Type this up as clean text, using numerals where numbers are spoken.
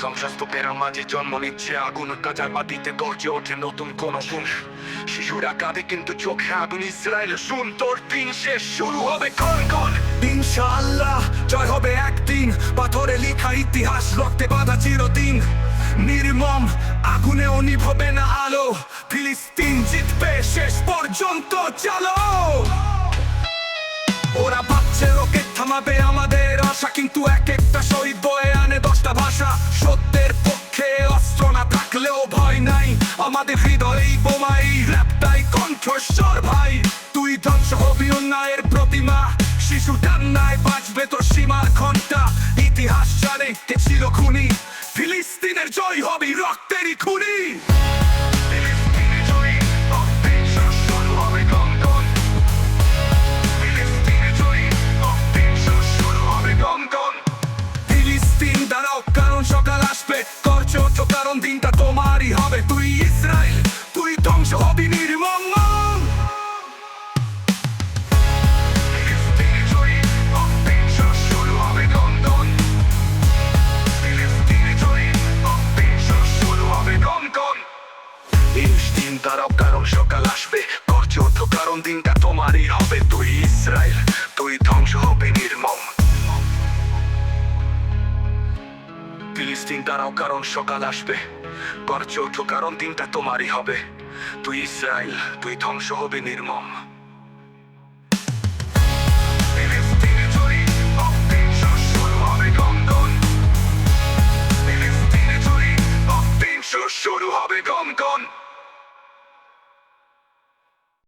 ধ্বংসস্তূপের মাঝে জন্ম নিচ্ছে আগুন, গাজার মাটিতে গর্জে ওঠে নতুন কোন গুণ। শিশুরা কাঁদে কিন্তু চোখে আগুন। ইসরায়েল শুন, তোর দিন শেষ, শুরু হবে কোন কোন। ইনশাআল্লাহ জয় হবে একদিন, পাথরে লেখা ইতিহাস, রক্তে বাঁধা চিরদিন। নির্মম আগুনেও নিভবে না আলো, ফিলিস্তিন জিতবে শেষ পর্যন্ত, চালো। ওরা ভাবছে রকেট থামাবে আমাদের আশা, কিন্তু এক একটা শহীদ বয়ে আনে 10টা ভাষা। সত্যের পক্ষে অস্ত্র না থাকলেও ভয় নাই, আমাদের হৃদয়ে বোমাই র্যাপটাই কণ্ঠস্বর। ভাই তুই ধ্বংস হবি অন্যায়ের প্রতিমা, শিশু কান্নায় বাজবে তোর সীমার ঘন্টা। ইতিহাস জানে কে ছিল খুনি, ফিলিস্তিনের জয় হবে রক্তেরই খুনি। ফিলিস্তিন দাঁড়াও, কারণ সকাল আসবে, করছো তো কারণ দিনটা তোমারই হবে। তুই ইসরায়েল, তুই ধ্বংস হবি নির্মম। ফিলিস্তিন দাঁড়াও, কারণ সকাল আসবে, করছো তো কারণ দিনটা তোমারই হবে। তুই ইসরায়েল, তুই ধ্বংস হবি নির্মম। ফিলিস্তিন দাঁড়াও, কারণ সকাল আসবে, করছো তো কারণ দিনটা তোমারই হবে। তুই ইসরায়েল, তুই ধ্বংস হবি নির্মম।